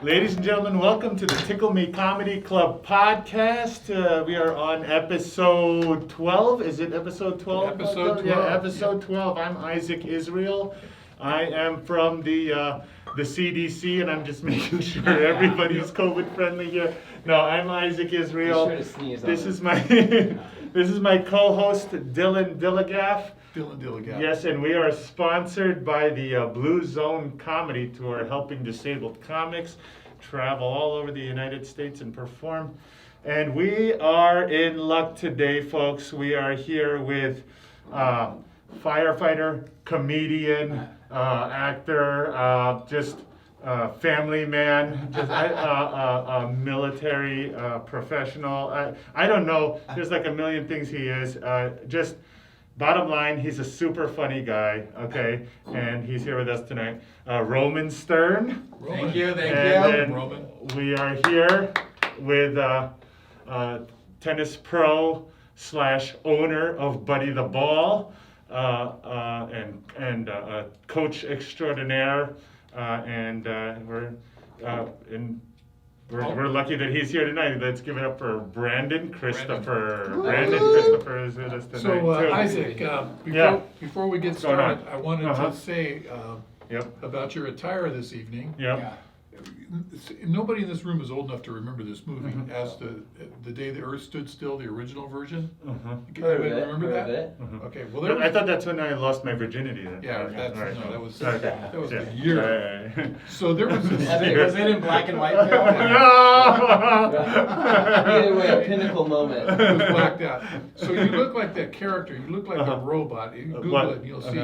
Ladies and gentlemen, welcome to the Tickle Me Comedy Club podcast. We are on episode 12. Is it episode 12? Episode 12. Yeah, episode 12. I'm Isaac Israel. I am from the CDC, and I'm just making sure everybody's COVID friendly here. No, I'm Isaac Israel. Be sure to sneeze on This it. is my this is my co-host Dillon Dilligaf. Dilligaf. Yes, and we are sponsored by the Blue Zone Comedy Tour, helping disabled comics travel all over the United States and perform. And we are in luck today, folks. We are here with firefighter, comedian, actor, family man, military professional. I don't know. There's like a million things he is. Bottom line, he's a super funny guy, okay? And he's here with us tonight. Roman Sturn. Roman. Thank you. And Roman. we are here with tennis pro / owner of Buddy the Ball, and coach extraordinaire, We're lucky that he's here tonight. Let's give it up for Brandon Christopher. Brandon Christopher is with us tonight. So, too. Isaac, before we get started, I wanted to say Yep. about your attire this evening. Yep. Nobody in this room is old enough to remember this movie as the Day the Earth Stood Still, the original version. Heard of it, Remember heard of that? it. Okay, well there was, I thought that's when I lost my virginity. Then. yeah, Okay, that's, all right. no, that was Okay. that was Yeah. the year. Yeah. So there was this. Was it in black and white film? Either way, a pinnacle moment. It was blacked out. So you look like that character. You look like a robot. You Google What? it and you'll see.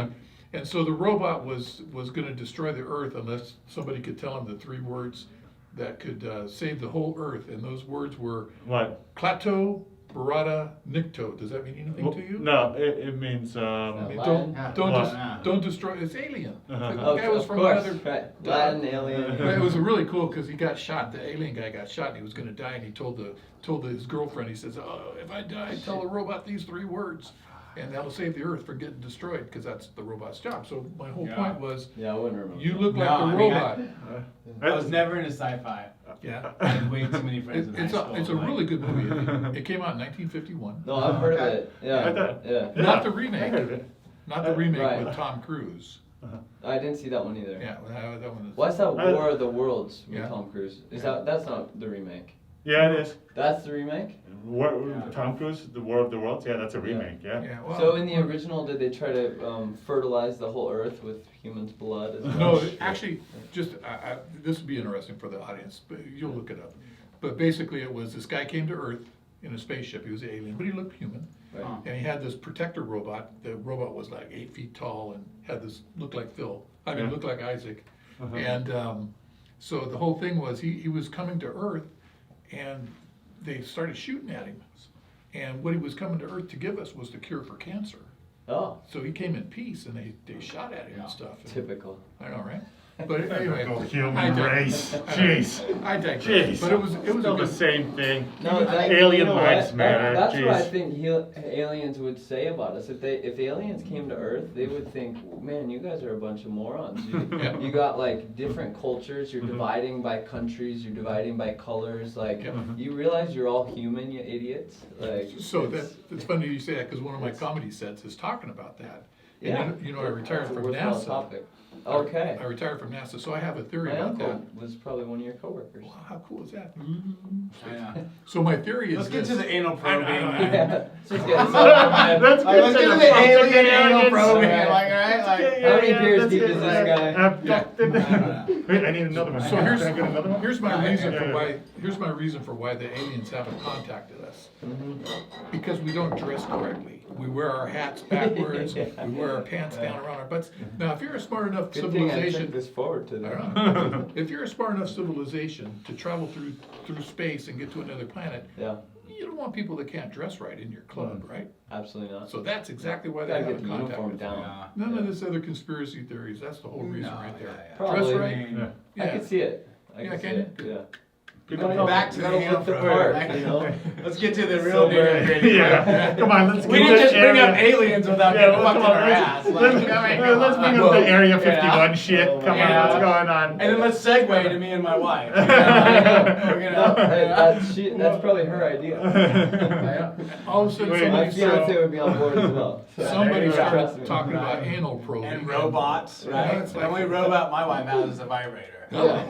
And so the robot was going to destroy the Earth unless somebody could tell him the 3 words that could save the whole Earth. And those words were What? Klato, Barada, Nikto. Does that mean anything to you? No, it means. I mean, Latin? don't destroy. It's alien. The Oh, guy was of from course. another. Right. Latin alien. But it was really cool because he got shot. The alien guy got shot and he was going to die. And he told his girlfriend, he says, "Oh, if I die, tell the robot these 3 words, and that'll save the Earth from getting destroyed because that's the robot's job." So my whole point was, Yeah, I wouldn't remember. you look like No, the I mean, robot. I was never into sci-fi. Yeah. I had way too many friends in high school. It's a really good movie. It came out in 1951. No, I've heard of it. I Yeah, thought- yeah. Not the I remake. heard of it. Not the remake Right. with Tom Cruise. I didn't see that one either. Yeah, that one is. Why is that I- War of the Worlds with Yeah. Tom Cruise? That's not the remake. Yeah, it is. That's the remake? Tom Cruise, The War of the Worlds. Yeah, that's a remake. Yeah. Yeah, well, So in the original, did they try to fertilize the whole Earth with humans' blood as well? no, actually, just this would be interesting for the audience, but you'll look it up. But basically, it was this guy came to Earth in a spaceship. He was an alien, but he looked human. Right. And he had this protector robot. The robot was like 8 feet tall and had this looked like Phil. I mean, Yeah. looked like Isaac. And so the whole thing was he was coming to Earth, and they started shooting at him. And what he was coming to Earth to give us was the cure for cancer. Oh, So he came in peace, and they shot at him and stuff. And, typical. I know, right? But anyway, Go I human dig- race. Jeez. I digress. Jeez. But it was Still a the good. same thing. No, that, Alien you know lives what? matter. That's what I Jeez. think aliens would say about us. If aliens came to Earth, they would think, man, you guys are a bunch of morons. Yeah. You got like different cultures. You're dividing by countries. You're dividing by colors. Like Yeah. you realize you're all human, you idiots. Like So it's- it's funny you say that because one of my comedy sets is talking about that. And yeah. you know, I retired That's a from worthwhile NASA. Topic. Okay. I retired from NASA, so I have a theory My about that. uncle was probably one of your coworkers. Wow, how cool is that? Yeah. So my theory is Let's get this. to the anal probing. Yeah. Just get Let's Let's get to the alien anal aliens. probing. Alright. Like, alright, like. How many beers let's deep get is that. this guy? Abducted. Wait, I need another one. So Can I get another one? here's my Yeah, reason yeah, for yeah. why the aliens haven't contacted us. Mhm. Because we don't dress correctly. We wear our hats backwards. Yeah. We wear our pants down around our butts. Now, if you're a smart enough Good thing I civilization, took this forward to I them. don't know. If you're a smart enough civilization to travel through space and get to another planet, Yeah, you don't want people that can't dress right in your club, right? absolutely not. So that's exactly why they Gotta get haven't the uniform contacted us. down. None of this other conspiracy theories. That's the whole reason No, right there. yeah, yeah. Probably. Dress right. Yeah. I could see it. I Yeah, could see can it. Yeah. People gotta- come Back to the gotta anal look the probe. part, you know? Let's get to the real So nitty-gritty. Yeah, come on, let's We get didn't this just bring up area. aliens without Yeah, getting well, fucked come in on, our let's- ass. Like, let's- I mean, let's come bring on. up the Area Yeah. 51 shit. Oh, Come my on, what's God. going on? And then let's segue to me and my wife. We're No, gonna, that's probably her idea. All of a sudden, Wait, My somebody, fiance would be on board as well. somebody Yeah. started Trust me. talking about anal probing. and robots, Yeah, right? it's The like- only robot my wife has is a vibrator. Yeah.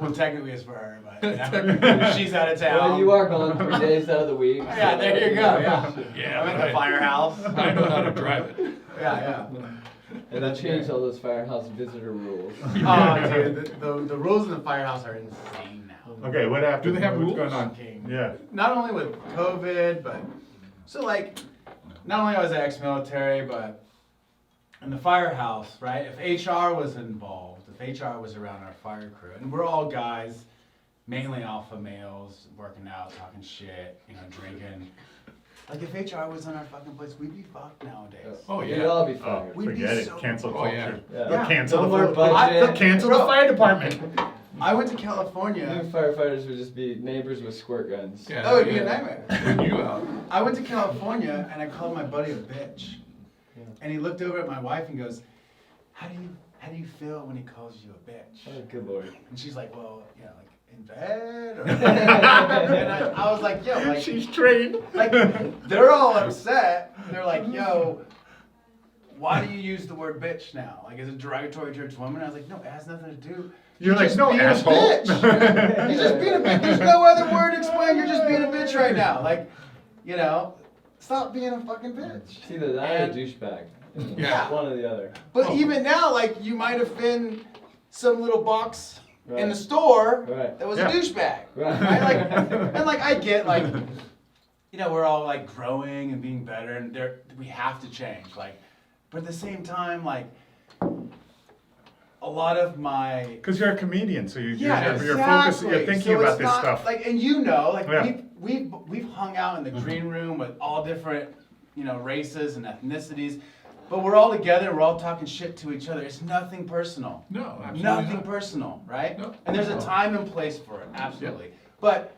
Well, technically it's for her, but you know, she's out of town. Well, you are gone 3 days out of the week. Yeah, there you go. Yeah. Yeah, I'm at right. the firehouse. I know how to drive it. Yeah, And then change all those Firehouse visitor rules. yeah. Oh, dude, the rules in the firehouse are insane now. Okay, what happened? Do they have What's rules? going on? King. Yeah. Not only with COVID, but so like, not only was I ex-military, but in the firehouse, right? If HR was involved, if HR was around our fire crew, and we're all guys, mainly alpha males, working out, talking shit, you know, drinking. Like if HR was in our fucking place, we'd be fucked nowadays. Oh, We'd yeah. all be Oh, fired. We'd be forget it. so- Cancel Oh, yeah. culture. Yeah. They'll cancel No the more budget. They'll cancel the Bro. fire department. I went to New California. firefighters would just be neighbors with squirt guns. Yeah, That would be yeah. a nightmare. Bring you out. I went to California and I called my buddy a bitch. Yeah. And he looked over at my wife and goes, how do you feel when he calls you a bitch? Oh, good lord. And she's like, well, you know, like in bed? Or and I was like, yo, like, She's trained. like, they're all upset. They're like, yo, why do you use the word bitch now? Like, is it derogatory towards women? I was like, no, it has nothing to do. You're like, just no, being asshole. a bitch. You're just being a bitch. There's no other word to explain. You're just being a bitch right now. Like, you know, stop being a fucking bitch. It's either that or a douchebag. Yeah. One or the other. But even now, like, you might have been some little box in Right. the store Right. that was Yeah. a douchebag. Right. Right? Like, and like, I get like, you know, we're all like growing and being better, and we have to change. Like, but at the same time, like, a lot of my Because you're a comedian, so yeah, you're exactly. focusing, you're thinking So about it's this not, stuff. Like, and you know, like Yeah. we've hung out in the green room with all different, you know, races and ethnicities, but we're all together and we're all talking shit to each other. It's nothing personal. No, absolutely Nothing not. personal, right? No. And there's a No. time and place for it, absolutely. But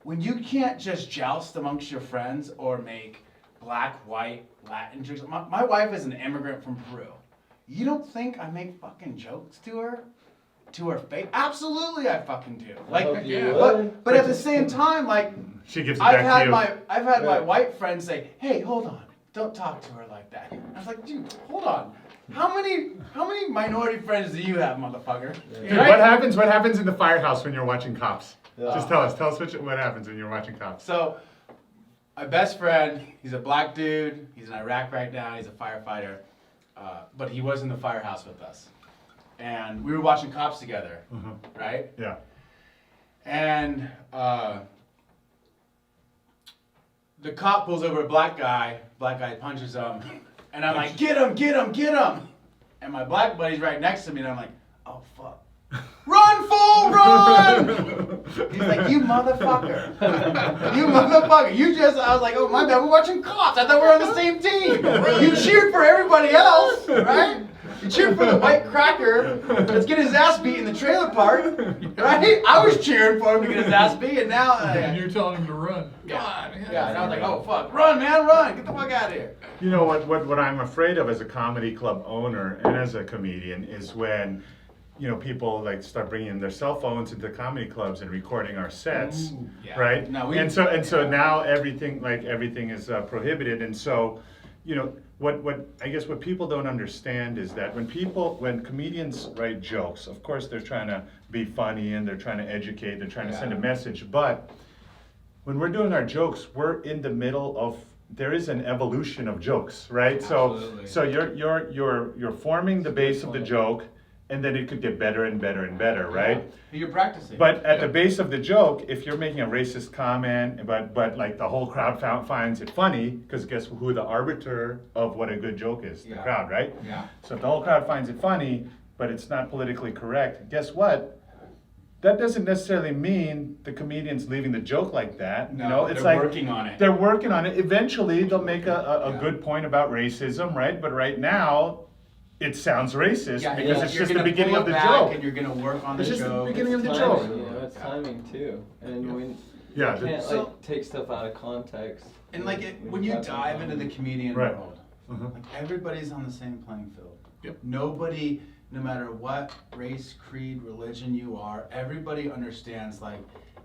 when you can't just joust amongst your friends or make black, white, Latin jokes. My wife is an immigrant from Peru. You don't think I make fucking jokes to her? To her face? Absolutely I fucking do. Like, hope you yeah. would. but at the same time, like, She gives it I've back had to you. my Yeah. white friends say, "Hey, hold on, don't talk to her like that." I was like, "Dude, hold on. How many minority friends do you have, motherfucker?" Dude, what happens in the firehouse when you're watching Cops? Yeah. Just tell us what happens when you're watching Cops. So, my best friend, he's a black dude. He's in Iraq right now. He's a firefighter, but he was in the firehouse with us, and we were watching Cops together, right? Yeah. And the cop pulls over a black guy punches him, and I'm like, get him, get him, get him. And my black buddy's right next to me, and I'm like, oh fuck. Run, fool, run! He's like, you motherfucker. You motherfucker. I was like, oh my bad, we're watching Cops. I thought we were on the same team. You cheered for everybody else, right? You cheered for the white cracker that's getting his ass beat in the trailer park, right? I was cheering for him to get his ass beat, and now, And you're telling him to run. yeah, and I was like, oh fuck, run, man, run, get the fuck out of here. You know what I'm afraid of as a comedy club owner and as a comedian is when, you know, people like start bringing their cell phones into comedy clubs and recording our sets, Ooh, yeah. right? No, and so now everything is prohibited, and so, you know, what I guess what people don't understand is that when comedians write jokes, of course they're trying to be funny and they're trying to educate, they're trying to send a message, but when we're doing our jokes, we're in the middle of, there is an evolution of jokes, right? Absolutely. So you're forming the base of the joke, and then it could get better and better and better, right? Yeah. You're practicing. But at the base of the joke, if you're making a racist comment, but like the whole crowd finds it funny, because guess who the arbiter of what a good joke is? The Yeah. crowd, right? Yeah. So if the whole crowd finds it funny, but it's not politically correct, guess what? That doesn't necessarily mean the comedian's leaving the joke like that. No, you know, it's they're like working on it. They're working on it. Eventually, they'll make a Yeah. good point about racism, right? But right now, it sounds racist Yeah, because yeah. it's you're just the gonna beginning pull of it the back joke. and you're gonna work on It's the just the joke. beginning of the timing, joke. you know, it's timing too. And we Yeah, can't So- like take stuff out of context. And like when you talk dive about into the comedian Right. world, Mhm. like everybody's on the same playing field. Yep. Nobody, no matter what race, creed, religion you are, everybody understands like,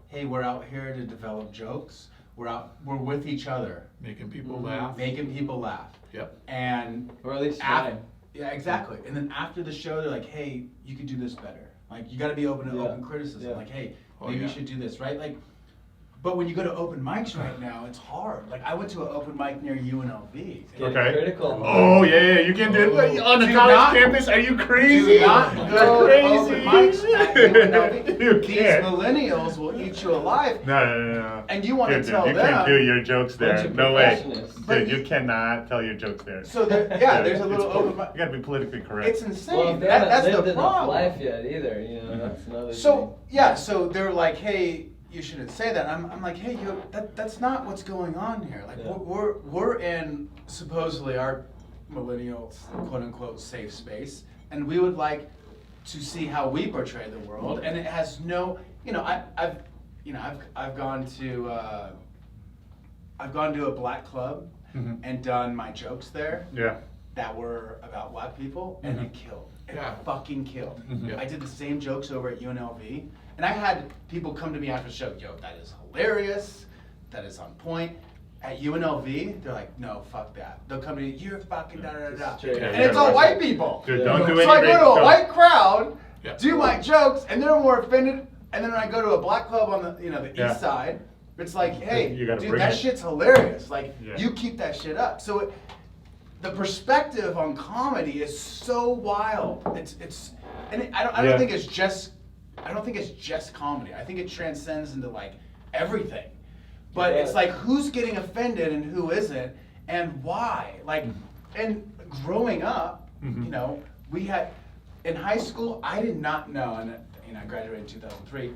hey, we're out here to develop jokes. We're with each other, Making people Mhm. laugh. making people laugh. Yep. And or at least af- try. yeah, exactly. And then after the show, they're like, hey, you could do this better. Like you got to be open to Yeah. open criticism. Yeah. Like, hey, Oh, maybe you yeah. should do this, right? Like, but when you go to open mics right now, it's hard. Like I went to an open mic near UNLV. Get Okay. critical. Oh yeah, you can do it on the Do college not- campus. Are you crazy? Do not go You're to open mics at UNLV. you These can't. millennials will eat you alive. No. And you wanna Dude, tell you them- can't do your jokes there. Bunch of No way. perfectionists. But Dude, you- you cannot tell your jokes there. So there, yeah, Dude, there's a little it's open pol- mic. You gotta be politically correct. It's insane. Well, if they That's haven't the lived enough problem. life yet either, you know, that's another So yeah, so they're like, hey, you shouldn't say that. I'm like, hey, that's not what's going on here. Like Yeah. we're in supposedly our millennials quote unquote safe space, and we would like to see how we portray the world, and it has no, you know, I've gone to a black club Mhm. and done my jokes there Yeah. that were about black people, and it killed. It Yeah. fucking killed. Mhm. I did the same jokes over at UNLV, and I had people come to me after the show, yo, that is hilarious, that is on point. At UNLV, they're like, no, fuck that. They'll come to me, you're fucking da da da da. Straight. Yeah, And you it's gotta all watch white it. people. Dude, Yeah. don't do So I anything. go to a don't- white crowd, Yeah. do my jokes, and they're more offended. And then when I go to a black club on the Yeah. east side, it's like, hey, You gotta dude, bring that it. shit's hilarious. Like, Yeah. you keep that shit up. So the perspective on comedy is so wild. I don't Yeah. think it's just comedy. I think it transcends into like everything. But Yeah. it's like who's getting offended and who isn't, and why. Like, and growing up, Mhm. you know, we had in high school. I did not know, and you know, I graduated in 2003.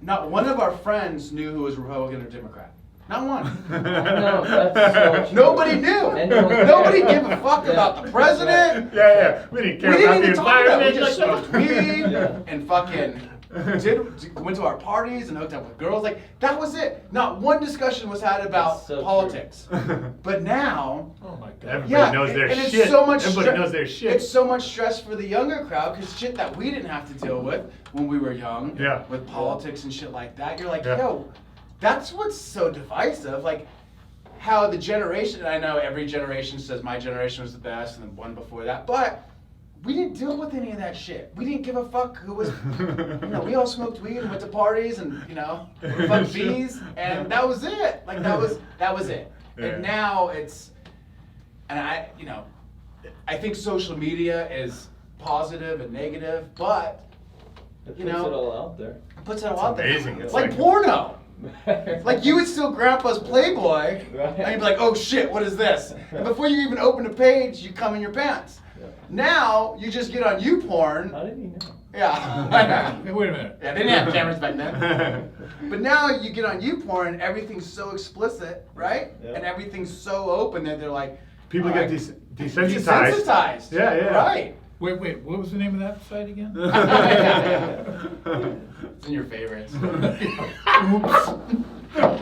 Not one of our friends knew who was Republican or Democrat. Not one. No, that's so true. Nobody knew. And no one Nobody cared. gave a fuck Yeah. about the president. Yeah. We didn't care We about didn't the even talk about it. We environment. just smoked weed Yeah. and fucking went to our parties and hooked up with girls. Like that was it. Not one discussion was had about That's so true. politics. But now, Oh my God. Everybody yeah, knows their and shit. it's so much. Everybody knows their shit. It's so much stress for the younger crowd because shit that we didn't have to deal with when we were young. Yeah. With politics and shit like that, you're like, Yeah. yo, that's what's so divisive. Like how the generation. I know every generation says my generation was the best and the one before that, but we didn't deal with any of that shit. We didn't give a fuck who was. You know, we all smoked weed and went to parties and you know, fucked bees, and that was it. Like that was it. Yeah. And now it's, and I think social media is positive and negative, but It you puts know, it all out there. it puts it all out there. amazing. It's It's like like- porno. Like you would steal grandpa's Playboy, Right. and you'd be like, "Oh shit, what is this?" And before you even open a page, you come in your pants. Yeah. Now you just get on YouPorn. How did he know? Yeah. Hey, wait a minute. Yeah, they didn't have cameras back then. But now you get on YouPorn, and everything's so explicit, right? Yeah. And everything's so open that they're like, People "All get right, desensitized. desensitized." Yeah. Right. Wait, what was the name of that site again? It's in your favorites.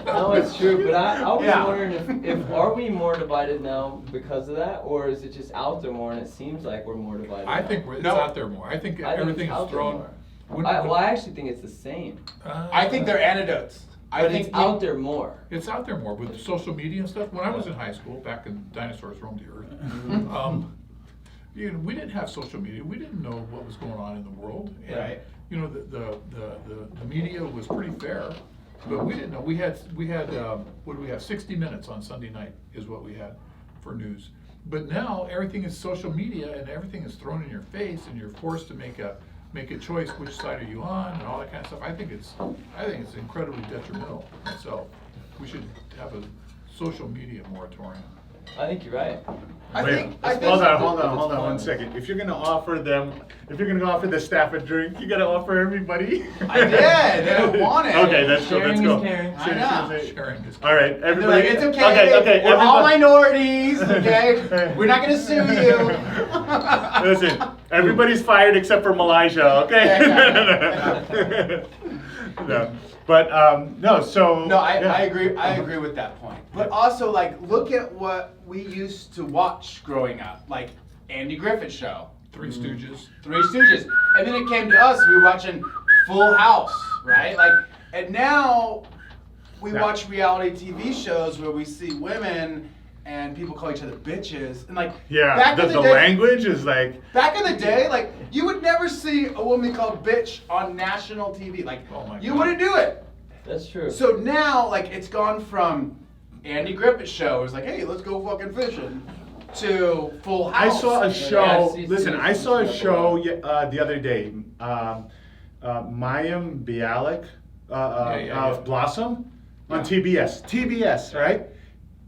No, it's true, but I was Yeah. wondering if are we more divided now because of that, or is it just out there more and it seems like we're more divided I now? think it's No. out there more. I think I think everything it's is out there thrown. more. when- Well, I actually think it's the same, I think they're antidotes. I but think it's out there more. It's out there more with the social media and stuff. When I was in high school, back in dinosaurs roamed the earth, you know, we didn't have social media. We didn't know what was going on in the world. And, Right. You know, the media was pretty fair, but we didn't know. We had what do we have? 60 Minutes on Sunday night is what we had for news. But now everything is social media and everything is thrown in your face, and you're forced to make a choice which side are you on and all that kind of stuff. I think it's incredibly detrimental myself. We should have a social media moratorium. I think you're right. I think Hold on 1 second. If you're gonna offer the staff a drink, you gotta offer everybody. I did. They don't want it. Okay, let's go. Sharing Let's go. is caring. I know. Sharing is All right, They're everybody. like, it's okay. Okay. We're all everybody- minorities. Okay. We're not gonna sue you. Listen, everybody's fired except for Malaysia. Okay. No, but no. So No, I yeah. agree. I agree with that point. But also, like, look at what we used to watch growing up, like Andy Griffith Show, Three Stooges. Three Stooges, and then it came to us. We were watching Full House, right? Like, and now we Yeah. watch reality TV shows where we see women and people call each other bitches, and like, Yeah, back in the the day, language is like. Back in the day, like, you would never see a woman called bitch on national TV. Like, Oh my you God. wouldn't do it. That's true. So now, like, it's gone from Andy Griffith Show, it's like, hey, let's go fucking fishing, to Full I House. saw a show. see, Listen, see, I see, saw a see, show the other day. Mayim Bialik Yeah. of Blossom on Yeah. TBS, right?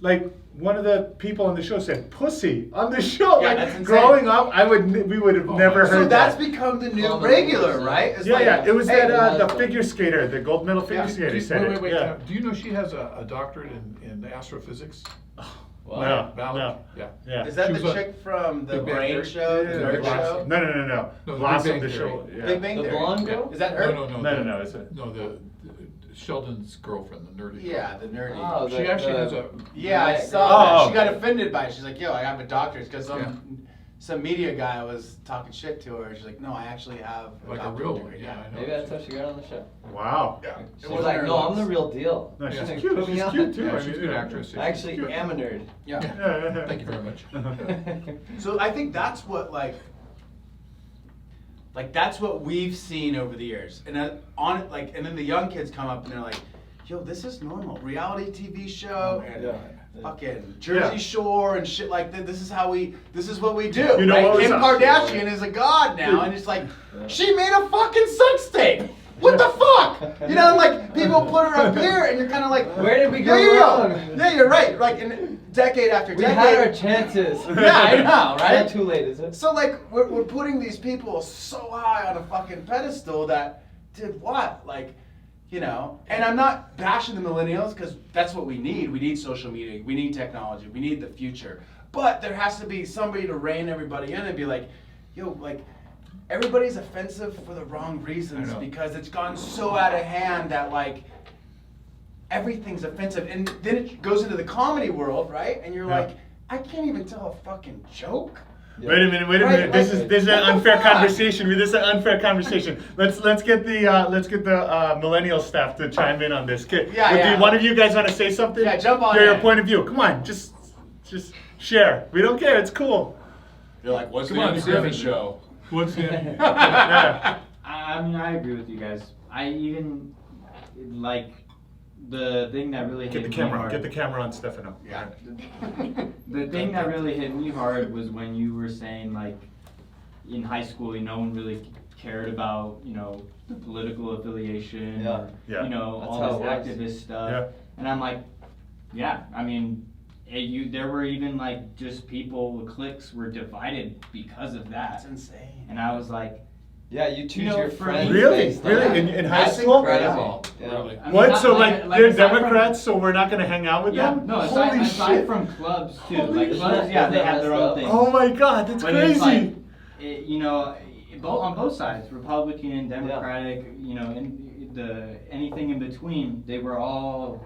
Like one of the people on the show said "pussy" on the show. Yeah, Like that's insane. growing up, we would have Oh, never my- heard So that's that. become the new Common regular, sense. right? It's Yeah, like, yeah. It was hey, that the Blossom. figure skater, the gold medal figure Yeah. skater said Wait. it. Yeah. Do you know she has a doctorate in astrophysics? Wow. No, Valid? no. Yeah. Yeah. Is that She the was on chick from the Big Bang Brain Theory. Show, the Yeah, Nerd Blossom. Show? No. No, the Blossom, Big the Bang show. Theory. Yeah. Big Bang The Theory. blonde girl? Is that her? No, it's a. No, the Sheldon's girlfriend, the nerdy. Yeah, the nerdy. Oh, She actually has a. Yeah, I Yeah, saw oh. that. She got offended by it. She's like, yo, I have a doctorate. Because Yeah. some media guy was talking shit to her. She's like, no, I actually have Like a doctorate real degree." one, yeah, I know. Maybe that's how she got on the show. Wow. Yeah. She's wasn't like, her no, I'm looks. the real deal. No, she's Yeah. cute. Put me She's on. cute too. Yeah, I she's a mean, good yeah. actress. I actually Cute. am a nerd. Yeah. Yeah. Thank you very much. So I think that's what that's what we've seen over the years, and and then the young kids come up and they're like, "Yo, this is normal. Reality TV show and Yeah. fucking Jersey Yeah. Shore and shit like that. This is what we do." You know right? what was Kim up? Kardashian is a god now, and it's like she made a fucking sex tape. What the fuck? You know, like people put her up here, and you're kind of like, Where did we go yeah, wrong? Yeah, you're right. Like, in decade after We decade. had our chances. Yeah, I know, It's right? not too late, is it? So like we're putting these people so high on a fucking pedestal that did what? Like, you know, and I'm not bashing the millennials because that's what we need. We need social media, we need technology, we need the future. But there has to be somebody to rein everybody in and be like, yo, like everybody's offensive for the wrong reasons I know. because it's gone so out of hand that like everything's offensive. And then it goes into the comedy world, right? And you're Yeah. like, I can't even tell a fucking joke. Yeah. Wait a minute. Right, This like, is an what the unfair fuck? conversation. This is an unfair conversation. Let's get the millennial staff to chime in on this. Yeah. One of you guys want to say something? Yeah, jump on Share your in. point of view. Come on, just share. We don't care. It's cool. You're like, what's Come the on, Andy Griffin. Griffith show? What's the Yeah. I mean, I agree with you guys. I even like the thing that really Get hit the me camera. hard. Get the camera on Stefano. Yeah. The thing that really hit me hard was when you were saying like in high school, no one really cared about the political affiliation, Yeah. or, Yeah. you know, That's all how this it was. activist stuff. Yeah. And I'm like, yeah, I mean. There were even like just cliques were divided because of That's that, insane. and I was like, Yeah, you choose know, your for friends. me- Really? based on Really? that. In high That's school? incredible. Yeah. Really? I mean, What? not So like aside they're from- Democrats, so we're not gonna hang out with Yeah, them? no, Holy aside shit! from clubs too. Holy Like clubs, shit. yeah, they have their own Messed thing. up. Oh my God, that's But crazy. it's like, on both sides, Republican, Democratic, anything in between, they were all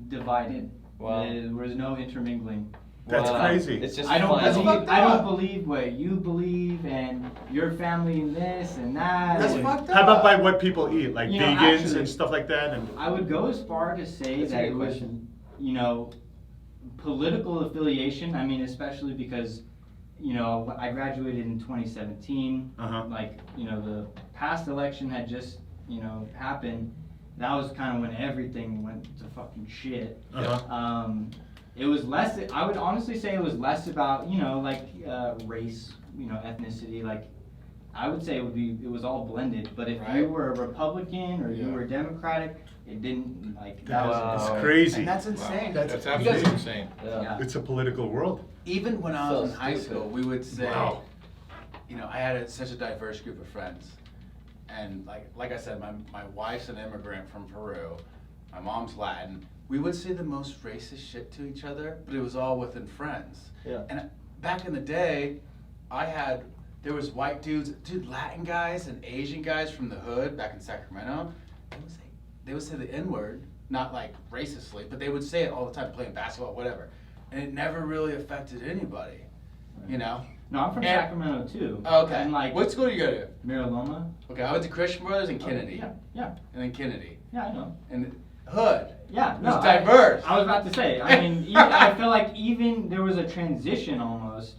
divided. Wow. There was no intermingling. That's Wow. crazy. It's just I don't fun. fucked believe. I up. don't believe what you believe, and your family in this and that. That's and fucked up. How about by what people eat, like You know, vegans actually- and stuff like that? And I would go as far to say That's a that good it was, question. political affiliation. I mean, especially because, I graduated in 2017. Uh-huh. Like, the past election had just, happened. That was kind of when everything went to fucking shit. Uh-huh. It was less. I would honestly say it was less about, race, ethnicity, like. I would say it was all blended, but if Right. you were a Republican or you Yeah. were Democratic, it didn't, like, that Wow. was. It's crazy. And that's insane. That's absolutely insane. Yeah. It's a political world. Even when I was So in high stupid. school, we would say, Wow. you know, I had such a diverse group of friends. And like I said, my wife's an immigrant from Peru. My mom's Latin. We would say the most racist shit to each other, but it was all within friends. Yeah. And back in the day, there was white dudes, Latin guys and Asian guys from the hood back in Sacramento. They would say the N-word, not like racistly, but they would say it all the time, playing basketball, whatever. And it never really affected anybody, you know? No, I'm from And- Sacramento too. Oh, okay. And like, What school do you go to? Mariloma. Okay, I went to Christian Brothers and Kennedy. Yeah, yeah, And then Kennedy. yeah, I know. And Hood. Yeah, no. It's diverse. I was about to say, I mean, I feel like even there was a transition almost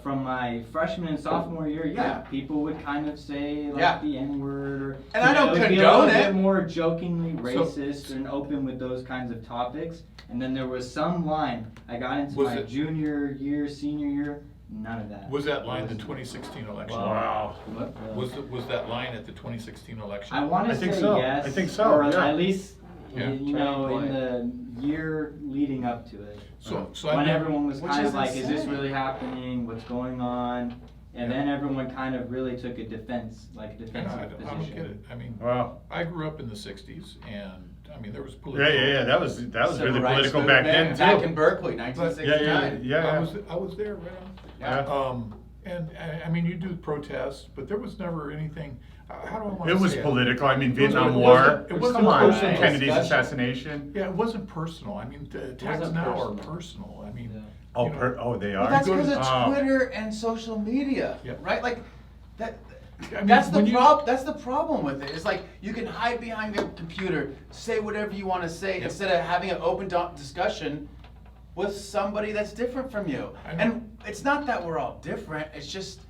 from my freshman and sophomore year. Yeah, Yeah. people would kind of say like Yeah. the N-word, or And I don't it would be a condone little it. bit more jokingly racist and open with those kinds of topics. And then there was some line. I got into Was my it- junior year, senior year. None of that. Was that line the 2016 election? Wow. What? Was that line at the 2016 election? I want I to think say so. yes. I think so, Or yeah. at least, Yeah. you know, Turning in the year leading up to it. So When I never, everyone was Which kind is of like, is this insane. really happening? What's going on? And then everyone kind of really took a defensive I position. don't get it. I mean, Wow. I grew up in the 60s, and I mean, there was Yeah, political. yeah. That was Civil really rights political back then movement, Back too. in Berkeley, Yeah, 1969. yeah. I was there right on. Yeah. And I mean, you do protests, but there was never anything. How do I want to It say was it? political. I mean, It wasn't- Vietnam it War. wasn't- it wasn't Come on, personal Kennedy's discussion. assassination. Yeah, it wasn't personal. I mean, the attacks wasn't now personal. are personal. I mean, Yeah. Oh, you know, they Well, are. that's go to- because of Oh. Twitter and social media, Yeah. right? Like that. I mean, That's the when you- That's the problem with it. It's like you can hide behind your computer, say whatever you want to say, Yep. instead of having an open discussion with somebody that's different from you. I know. And it's not that we're all different. It's just,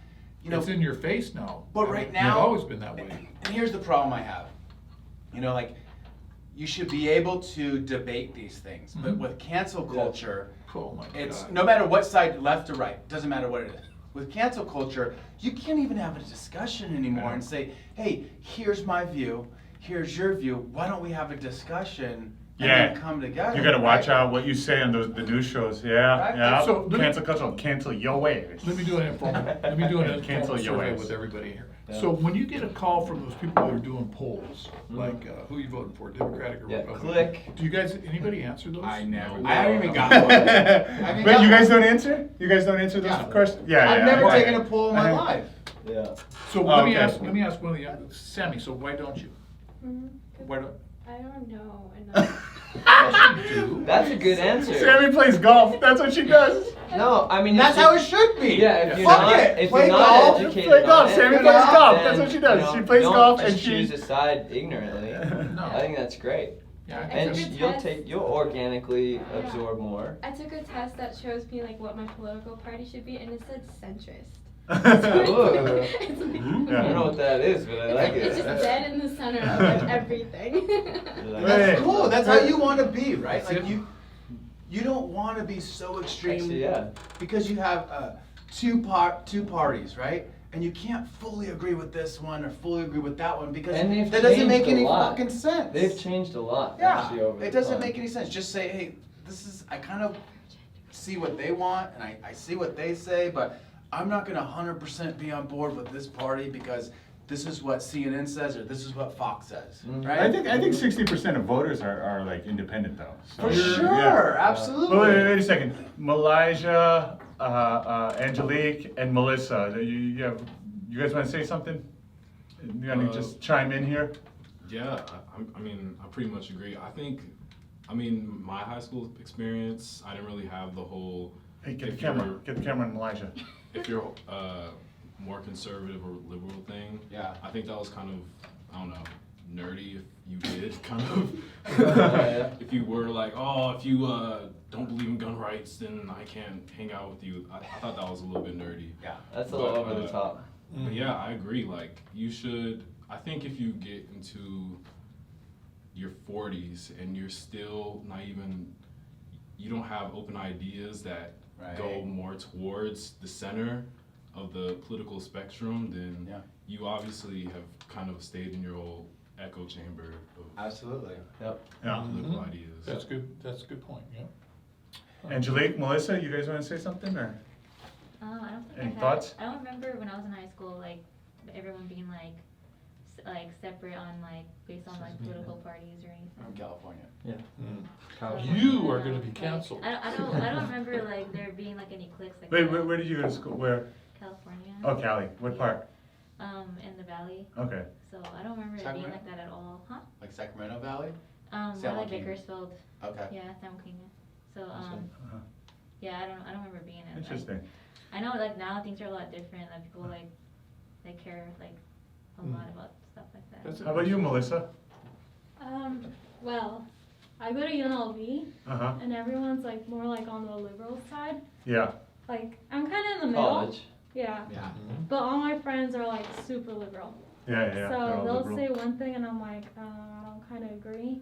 you know. it's in your face now. But I mean, right now, You've always been that way. And here's the problem I have. You know, like, you should be able to debate these things, but Mhm. with cancel culture, Oh my it's God. no matter what side, left or right, doesn't matter what it is. With cancel culture, you can't even have a discussion anymore Yeah. and say, hey, here's my view, here's your view, why don't we have a discussion and Yeah. then come together? You got to watch right? out what you say on the news shows. Yeah, Right. yeah. So, let me- cancel culture will cancel your ways. Let me do an informal Cancel your survey ways. with everybody here. Yeah. So when you get a call from those people that are doing polls, like who you voting for, Democratic or Yeah, Republican? click. Do you guys, anybody answer those? I never. No. I haven't even got one. haven't But got you guys one. don't answer? You guys don't answer those Yeah. questions? Yeah, I've yeah. never okay. taken a poll in my I- life. Yeah. So Oh, let me okay. ask one of the young, Sammy. So why don't you? Why don't? I don't know enough. Yes, you do. That's a good answer. Sammy plays golf. That's what she does. No, I mean That's if how you- it should be. Yeah, if you're Fuck not, it. if Play you're not golf. educated Play on golf. it, Sammy plays golf. then, That's what she does. you know, She plays don't golf just and she. choose a side ignorantly. No. I think that's great. Yeah, I think And It's a that's- good you'll test. organically absorb more. I took a test that shows me like what my political party should be, and it said centrist. Ooh. It's like- Yeah. I don't know what that is, but I like It's it. just dead in the center of like everything. That's Hey. cool. That's how you want to be, right? That's Like it. you don't want to be so extreme. Actually, yeah. Because you have two parties, right? And you can't fully agree with this one or fully agree with that one because And they've that doesn't make changed a any lot. fucking sense. They've changed a lot Yeah, actually over it the doesn't time. make any sense. Just say, hey, I kind of see what they want and I see what they say, but I'm not gonna 100% be on board with this party because this is what CNN says or this is what Fox says, Mhm. right? I think 60% of voters are like independent though. So For you're- sure, yeah. absolutely. Wait a second. Malaysia, Angelique, and Melissa. You guys want to say something? You want to just chime in here? Yeah, I mean, I pretty much agree. I mean, my high school experience, I didn't really have the whole. Hey, get the if camera. you're- Get the camera in Malaysia. If you're more conservative or liberal thing, Yeah. I think that was kind of, I don't know, nerdy if you did, kind of. Yeah. If you were like, oh, if you don't believe in gun rights, then I can't hang out with you. I thought that was a little bit nerdy. Yeah. That's a little But, over the top. But yeah, I agree. Like, you should, I think if you get into your 40s and you're still not even, you don't have open ideas that go Right. more towards the center, of the political spectrum, then Yeah. you obviously have kind of stayed in your old echo chamber of Absolutely. Yep. Yeah. political Mhm. ideas. That's a good point, yeah. Angelique, Melissa, you guys want to say something or? I don't think Any I had, thoughts? I don't remember when I was in high school, like, everyone being like, separate on like, based on like political parties or From anything. California. You are gonna be Like, canceled. I don't remember like there being like any cliques like Wait, that. where did you go to school? Where? California. Oh, Cali. What part? In the valley. Okay. So I don't remember it being Sacramento? like that at all, huh? Like Sacramento Valley? More San like Joaquin. Bakersfield. Okay. Yeah, San Joaquin. So Uh-huh. yeah, I don't remember being in. Interesting. I know like now things are a lot different. Like people like they care like a lot about stuff like that. That's How about you, Melissa? Well, I go to UNLV, Uh-huh. and everyone's like more like on the liberal side. Yeah. Like I'm kind of in the middle. College. Yeah. Yeah. But all my friends are like super liberal. Yeah, yeah. They're So all they'll liberal. say one thing, and I'm like, I don't kind of agree.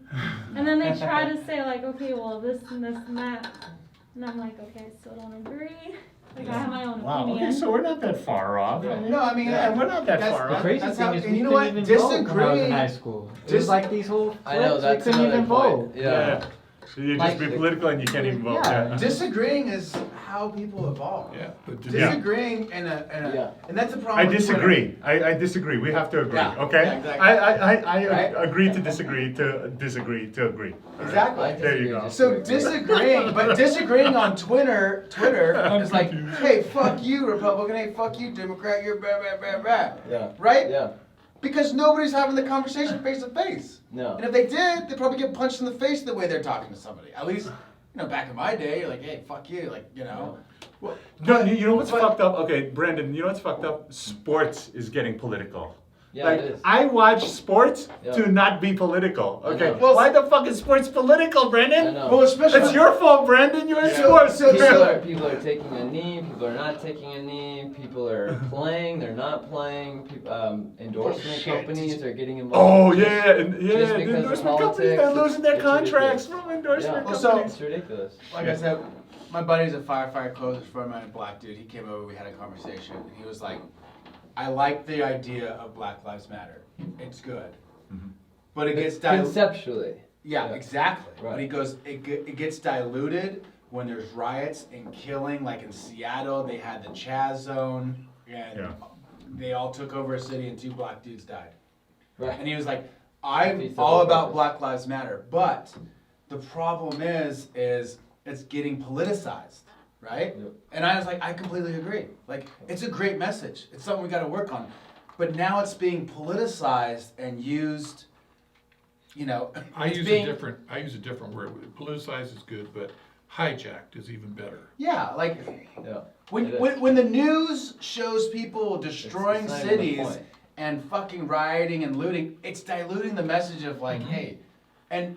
And then they try to say like, okay, well this and this and that, and I'm like, okay, I still don't agree. Like I have my own Wow, opinion. okay, so we're not that far off. No, I mean, Yeah, we're not that that's- far The off. crazy That's thing how- is and we you know couldn't what? even vote when I was in Disagree. high school. It was like these whole flips, I know, we that's couldn't another even point. vote. Yeah. So you just Like- be political and you can't even vote. Yeah. Yeah. Disagreeing is how people evolve. Yeah, but Yeah. Disagreeing Yeah. and that's the problem. I with Twitter. disagree. I disagree. We have to agree, Yeah, okay? yeah, exactly. I Right? agree to disagree to disagree to agree. All right? Exactly. There you go. So disagreeing on Twitter is like, hey, fuck you, Republican, hey, fuck you, Democrat, you're blah, blah, blah, blah. Yeah. Right? Yeah. Because nobody's having the conversation face to face. No. And if they did, they'd probably get punched in the face the way they're talking to somebody. At least, back in my day, you're like, hey, fuck you, like, Well, No, you know what's but- fucked up? Okay, Brandon, you know what's fucked up? Sports is getting political. Yeah, like, it is. I watch sports Yeah. to not be political. I Okay, know. Well, why the fuck is sports political, I Brandon? know. Well, especially It's your fault, Brandon. You're in sports. People are taking a knee, people are not taking a knee, people are playing, they're not playing, endorsement Bullshit. companies are getting Oh involved. yeah, and yeah. Just The because of endorsement companies, politics, they're losing their it's contracts ridiculous. from endorsement Yeah. So- companies. It's ridiculous. Like I said, my buddy's a firefighter close friend of mine, a black dude. He came over, we had a conversation, and he was like, I like the idea of Black Lives Matter. It's good. Mhm. But it gets diluted. Conceptually. Yeah, Yeah. exactly. Right. But he goes, it gets diluted when there's riots and killing. Like in Seattle, they had the Chaz zone, and Yeah. they all took over a city, and 2 black dudes died. Right. And he was like, I'm Defeats the all whole about purpose. Black Lives Matter, but the problem is it's getting politicized, right? Yep. And I was like, I completely agree. Like, it's a great message. It's something we got to work on. But now it's being politicized and used, I it's use being- a different word. Politicized is good, but hijacked is even better. Yeah, like Yeah. when, It is. when the news shows people destroying it's not even the cities point. and fucking rioting and looting, it's diluting the message of like, Mm-hmm. hey, and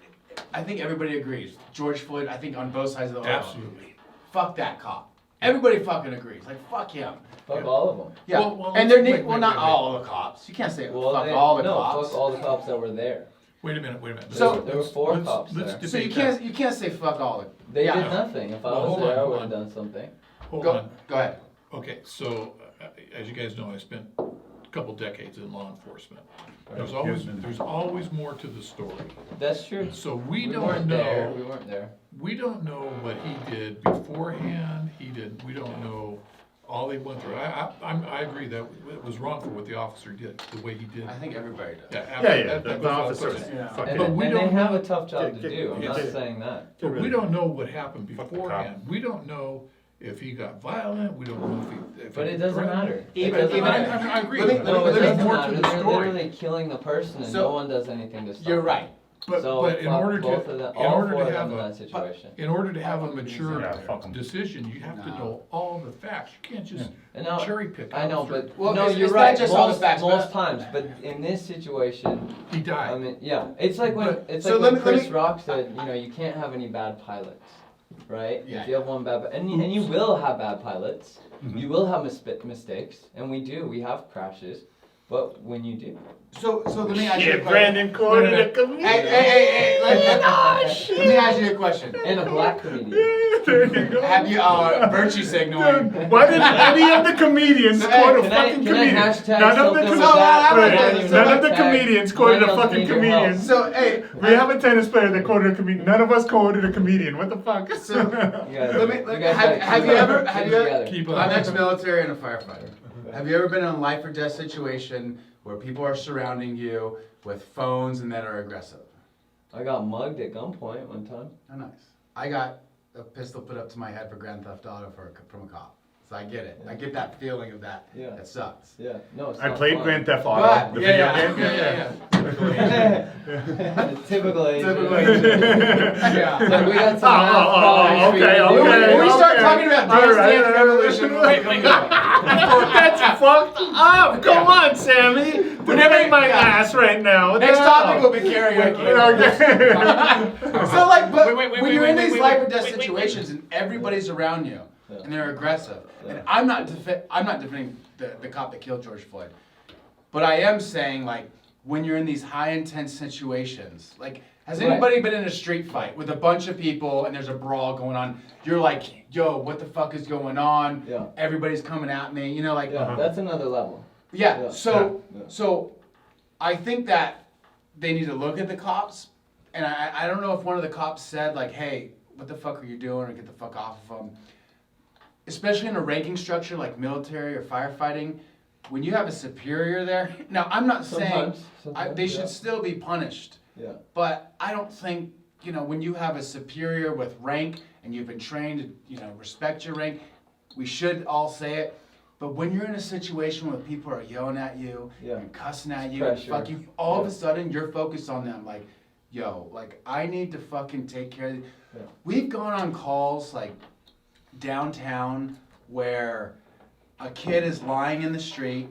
I think everybody agrees. George Floyd, I think on both sides of the aisle. Absolutely. Fuck that cop. Everybody fucking agrees. Like, fuck him. Fuck all of them. Yeah. Well, and they're wait, not wait. all the cops. You can't say Well, fuck all the no, cops. fuck all the cops that were there. Wait a minute. So- There were 4 cops there. Let's So you debate that. can't say fuck all the. They Yeah. did nothing. If I Well, was hold there, on, I hold would have on. done something. Hold Go, on. go ahead. Okay, so as you guys know, I spent a couple decades in law enforcement. There's always more to the story. That's true. So we weren't don't there. know. We weren't there. We don't know what he did beforehand. We don't know all they went through. I agree that it was wrong for what the officer did, the way he did. I think everybody does. Yeah, Yeah, that the goes without officers. question. Yeah. Fuck And, it. But we and they don't have know- a tough job to Get- do. I'm get- not get- saying that. But we don't know what happened Fuck the beforehand. We don't know if he got violent. We don't know if But it doesn't matter. It Even- doesn't even- matter. I agree. Let me- But No, it there's doesn't more matter. to the They're story. literally killing the person and So- no one does anything to stop You're it. right. So But in fuck order both to, of them, in all order 4 to of have them in a, that situation. in order to have a Yeah, mature fuck 'em. decision, you have to No. know all the facts. You can't just And now, cherry pick. I know, out but Well, no, it's- you're it's not right. just all the most facts, most but- times, but in this situation, he died. I mean, yeah, it's like when But- it's so like let when me- let Chris me- Rock said, you can't have any bad pilots, right? Yeah, If you have one bad, and you will have bad pilots, Mhm. you will have mistakes, and we do. We have crashes, But when you do, So let me ask you a Shit, question. Brandon quoted a comedian. Hey, let me ask you a question. and a black comedian. There you go. Have you virtue signaling? Dude, why didn't any of the comedians Hey, quote a Can I fucking comedian? hashtag None of the, something com- with So, that? wait, I don't even none know of the hashtag comedians quoted a millennials fucking need your comedian. help. So hey, We have a tennis player that quoted a comedian. None of us quoted a comedian. What the fuck? So, You guys- let me. you guys Have gotta you ever? Have keep you it ever? together. Keep I'm up. ex-military and a firefighter. Have you ever been in a life or death situation where people are surrounding you with phones and that are aggressive? I got mugged at gunpoint one time. Oh, nice. I got a pistol put up to my head for Grand Theft Auto from a cop. So I get it. I get that feeling of that. Yeah. That sucks. Yeah, no, it's I not played fun. Grand Theft Auto, But, the yeah, video game. Typical age. Typical age. Yeah. Look, we got some Oh, math problems for you okay, to do. okay. When we start okay. talking about All Dance right, Dance all right. Revolution, wait. That's fucked up. Come on, Sammy. Don't make my ass right now. What the Next hell? topic will be karaoke. Okay. So like, but Wait, when you're in these life or death wait. situations and everybody's around you Yeah. and they're aggressive, Yeah. and I'm not defending the cop that killed George Floyd, but I am saying like when you're in these high intense situations, like has Right. anybody been in a street fight with a bunch of people and there's a brawl going on? You're like, yo, what the fuck is going on? Yeah. Everybody's coming at me, you know, like Yeah, that's another level. yeah. Yeah. So Yeah. so I think that they need to look at the cops, and I don't know if one of the cops said like, hey, what the fuck are you doing, or get the fuck off of them. Especially in a ranking structure like military or firefighting, when you have a superior there. Now I'm not saying Sometimes, they should yeah. still be punished, Yeah. but I don't think when you have a superior with rank and you've been trained to respect your rank, we should all say it. But when you're in a situation where people are yelling at you Yeah. and cussing at It's you and pressure. fucking, all of Yeah. a sudden you're focused on them like, yo, like I need to fucking take care of. Yeah. We've gone on calls like downtown where a kid is lying in the street,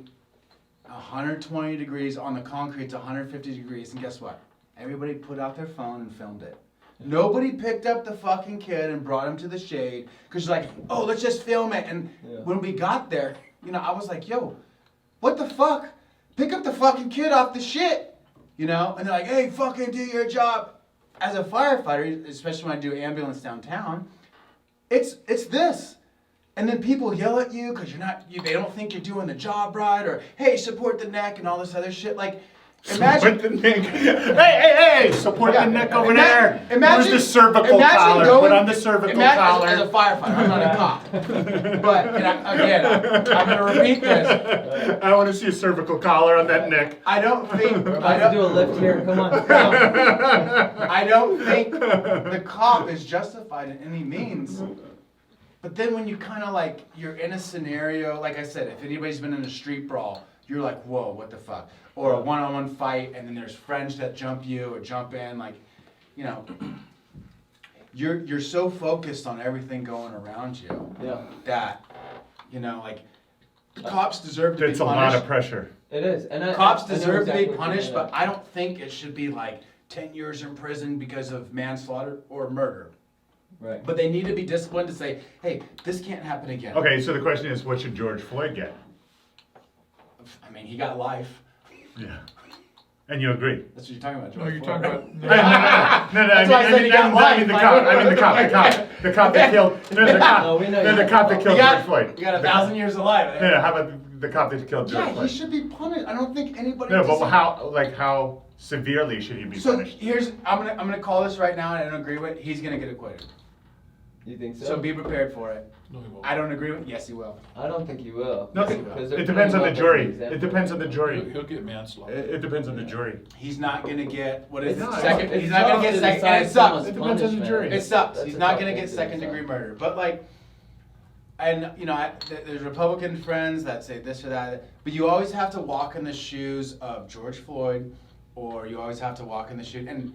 120 degrees on the concrete, it's 150 degrees, and guess what? Everybody put out their phone and filmed it. Nobody picked up the fucking kid and brought him to the shade because like, oh, let's just film it. And Yeah. when we got there, I was like, yo, what the fuck? Pick up the fucking kid off the shit, And they're like, hey, fucking do your job. As a firefighter, especially when I do ambulance downtown, it's this. And then people yell at you because they don't think you're doing the job right, or hey, support the neck and all this other shit. Like, imagine. Support the neck. Hey! Support the neck over there. Imagine, Where's the cervical collar? Put on the cervical collar. As a firefighter, I'm not a cop. But I'm going to repeat this. I want to see a cervical collar on that neck. I don't think. We're about to do a lift here. Come on. I don't think the cop is justified in any means. But then when you kind of like, you're in a scenario, like I said, if anybody's been in a street brawl, you're like, whoa, what the fuck? Or a one-on-one fight, and then there's friends that jump you or jump in, like, you're so focused on everything going around you Yeah. that, like, cops deserve to be It's a punished. lot of pressure. It is. And Cops I know deserve exactly to be what you're punished, saying. but I don't think it should be like 10 years in prison because of manslaughter or murder. Right. But they need to be disciplined to say, hey, this can't happen again. Okay, so the question is, what should George Floyd get? I mean, he got life. Yeah. And you agree? That's what you're talking about, No, George you're Floyd. talking about. No, That's why I said he got I mean the life. cop. I mean the cop that killed. No, the cop. No, we know No, you the got cop that life. killed You got- George Floyd. You got The 1,000 years alive. No, how about the cop that killed George Yeah, he Floyd? should be punished. I don't think anybody. No, but dis- how severely should he be So punished? I'm gonna call this right now, and I don't agree with it. He's gonna get acquitted. You think so? So be prepared for it. No, he won't. I don't agree with. Yes, he will. I don't think you will. No, Because they're it depends on the putting him up as jury. an example. It depends on the jury. He'll get manslaughter. It depends on the jury. He's not gonna get what is It's it? tough. Second. It's He's not gonna tough get to second. decide And it sucks. someone's It depends on the punishment. jury. It sucks. That's He's a not tough gonna thing get to second degree decide. murder. But like, and there's Republican friends that say this or that. But you always have to walk in the shoes of George Floyd, or you always have to walk in the shoes and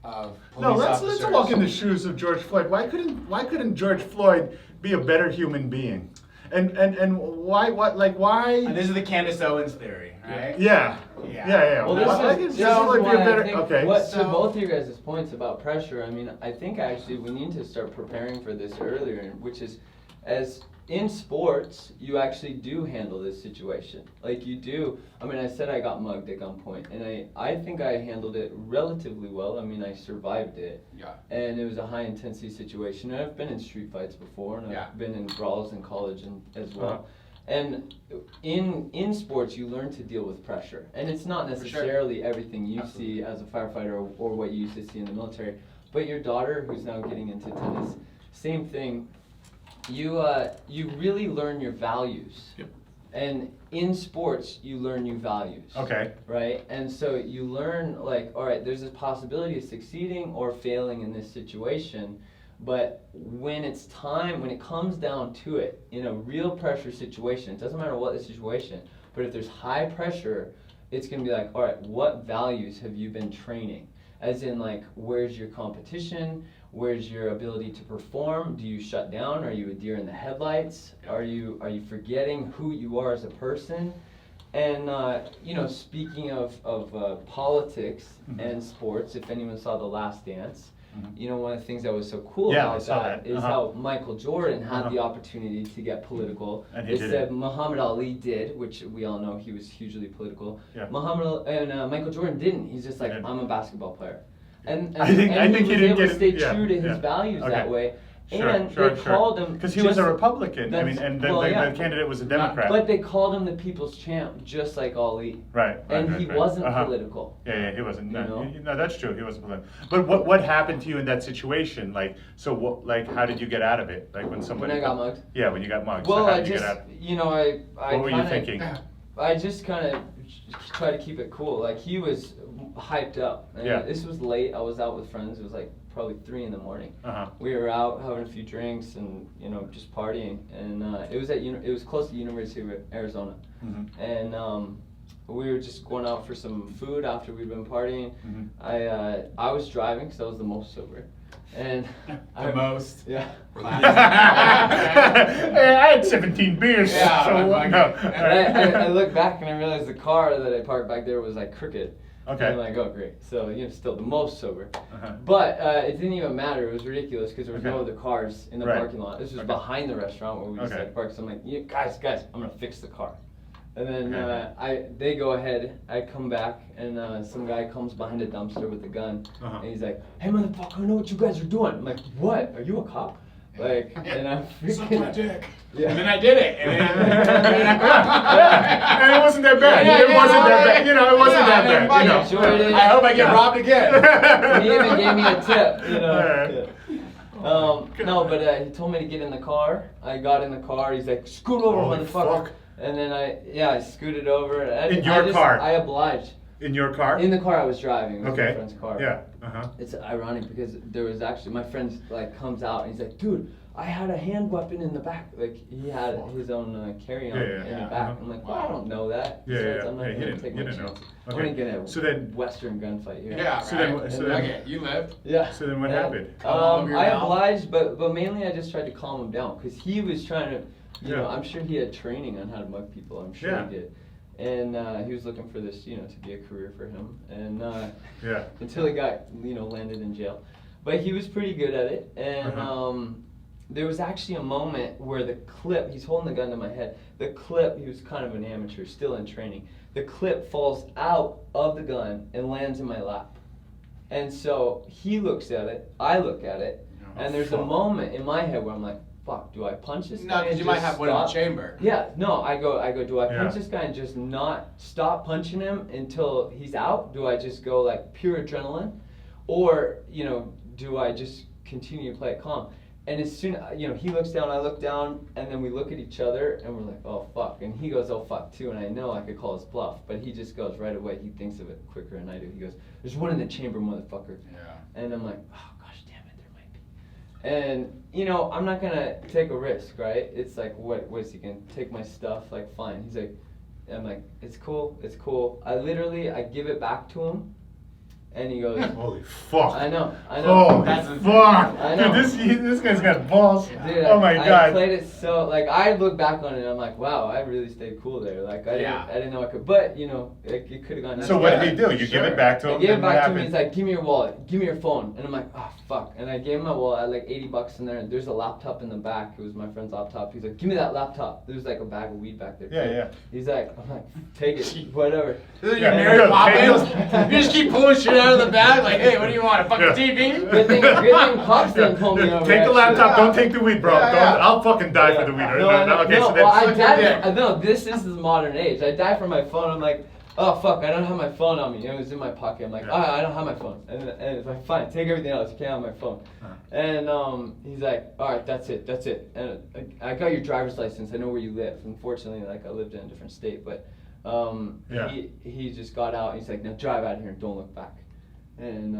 of police No, let's officers. walk in the shoes of George Floyd. Why couldn't George Floyd be a better human being? And why And this is the Candace Owens theory, right? Yeah. Yeah. Well, Why this could is George Floyd be a why I better? think Okay. what, So- to both of your guys' points about pressure, I mean, I think actually we need to start preparing for this earlier, which is as in sports, you actually do handle this situation. Like you do. I mean, I said I got mugged at gunpoint, and I think I handled it relatively well. I mean, I survived it. Yeah. And it was a high intensity situation. And I've been in street fights before, and I've been in brawls in college as well. And in sports, you learn to deal with pressure, and it's not necessarily everything you see as a firefighter or what you used to see in the military. But your daughter, who's now getting into tennis, same thing. You really learn your values. Yep. And in sports, you learn new values. Okay. Right? And so you learn, like, all right, there's a possibility of succeeding or failing in this situation, but when it's time, when it comes down to it, in a real pressure situation, it doesn't matter what the situation, but if there's high pressure, it's going to be like, all right, what values have you been training? As in, like, where's your competition? Where's your ability to perform? Do you shut down? Are you a deer in the headlights? Are you forgetting who you are as a person? And speaking of politics and sports, if anyone saw The Last Dance, one of the things that was so cool about that is how Michael Jordan had the opportunity to get political. And They said Muhammad Ali did, which we all know he was hugely political. Yeah. Michael Jordan didn't. He's just like, I'm a basketball player. And I think he he was didn't able get to it. stay Yeah, true to his yeah. values Okay. that way. Sure, And sure, they called him because he was a just- Republican. I mean, and the candidate was a Democrat. But they called him the people's champ, just like Ali. Right. And he wasn't political. Yeah, he wasn't. No, You know? no, that's true. He wasn't political. But what happened to you in that situation? Like, so what? Like, how did you get out of it? Like when somebody. When I got mugged? Yeah, when you got mugged. Well, so how I did you just, get out? I What were you kinda- thinking? I just kind of try to keep it cool. Like he was hyped up. And Yeah. This was late. I was out with friends. It was like probably 3 in the morning. Uh-huh. We were out having a few drinks and just partying. And it was it was close to the University of Arizona. Mm-hmm. And we were just going out for some food after we'd been partying. Mm-hmm. I was driving because I was the most sober. And most. Yeah. Hey, I had 17 beers. Yeah, so I'm no. I look back and I realized the car that I parked back there was like crooked. Okay. And I'm like, oh great. So still the most sober. Uh-huh. But it didn't even matter. It was ridiculous because there was no Okay. other cars in the Right. parking lot. This was Okay. behind the restaurant where we just Okay. had parked. So I'm like, guys, I'm gonna fix the car. And then Okay. they go ahead. I come back and some guy comes behind a dumpster with a gun. Uh-huh. And he's like, hey motherfucker, I know what you guys are doing. I'm like, what? Are you a cop? Like, and I'm Suck my freaking. dick. Yeah. And then I did it. And And it wasn't that bad. Yeah, it yeah, wasn't that right. bad. It wasn't Yeah, that I mean, bad. You know. enjoyed it. I hope I get robbed again. He even gave me a tip, Yeah. No, but he told me to get in the car. I got in the car. He's like, scoot over, Holy motherfucker. fuck. And then I scooted over. In your car? I obliged. In your car? In the car I was driving. It was Okay. my friend's car. Yeah. Uh-huh. It's ironic because there was actually, my friend like comes out and he's like, dude, I had a hand weapon in the back. Like he had his own carry-on Yeah, in yeah. the back. Uh-huh. I'm like, well, I don't know that. Yeah, Besides, yeah, I'm not yeah, you gonna didn't- take you my didn't know. chance. Okay. I'm gonna get a So then- Western gunfight here. Yeah, So right. then- so then- Okay, you lived. Yeah. So then what And, happened? Calm your I mouth. obliged, but mainly I just tried to calm him down because he was trying to, you know, Yeah. I'm sure he had training on how to mug people. I'm sure Yeah. he did. And he was looking for this, to be a career for him. And Yeah. until he got, landed in jail. But he was pretty good at it. And Uh-huh. there was actually a moment where the clip, he's holding the gun to my head. The clip, he was kind of an amateur, still in training. The clip falls out of the gun and lands in my lap. And so he looks at it, I look at it, and there's a fuck. moment in my head where I'm like, fuck, do I punch this guy? No, because and you might just have one in the stop? chamber. Yeah, no, I go, do I punch Yeah. this guy and just not stop punching him until he's out? Do I just go like pure adrenaline? Or, do I just continue to play it calm? And as soon, he looks down, I look down, and then we look at each other, and we're like, oh fuck. And he goes, oh fuck too, and I know I could call his bluff, but he just goes right away, he thinks of it quicker than I do. He goes, there's one in the chamber, motherfucker. Yeah. And I'm like, oh gosh damn it, there might be. And, I'm not gonna take a risk, right? It's like, what is he gonna take my stuff? Like, fine. He's like, I'm like, it's cool. I give it back to him. And he goes, Holy fuck. I know. Holy That's fuck. I know. Dude, this guy's got balls. Dude, Oh my I god. played it so, like, I look back on it and I'm like, wow, I really stayed cool there. Like, I didn't know I could, but, you know, it could have gone. So what did he do? You give it back to him? I gave it and what back to him. happened? He's like, give me your wallet, give me your phone, and I'm like, oh fuck. And I gave him my wallet. I had like $80 in there. And there's a laptop in the back. It was my friend's laptop. He's like, give me that laptop. There's like a bag of weed back there. Yeah, yeah. He's like, I'm like, take it, whatever. This is Yeah, your Mary yeah, Poppins. yeah. You just keep pulling shit out of the bag, like, hey, what do you want? A fucking Yeah. TV? Good thing cops didn't pull me over. Take the actually. laptop, don't take the weed, bro. Yeah, yeah. I'll fucking die for the weed. No, Okay, so well, I that's died. No, this is the modern age. I died from my phone. I'm like, oh fuck, I don't have my phone on me. It was in my pocket. I'm like, Yeah. oh, I don't have my phone. And it's like, fine, take everything else. You can't have my phone. And he's like, all right, that's it. And I got your driver's license. I know where you live. Unfortunately, like I lived in a different state, but Yeah. he just got out. He's like, now drive out of here and don't look back. And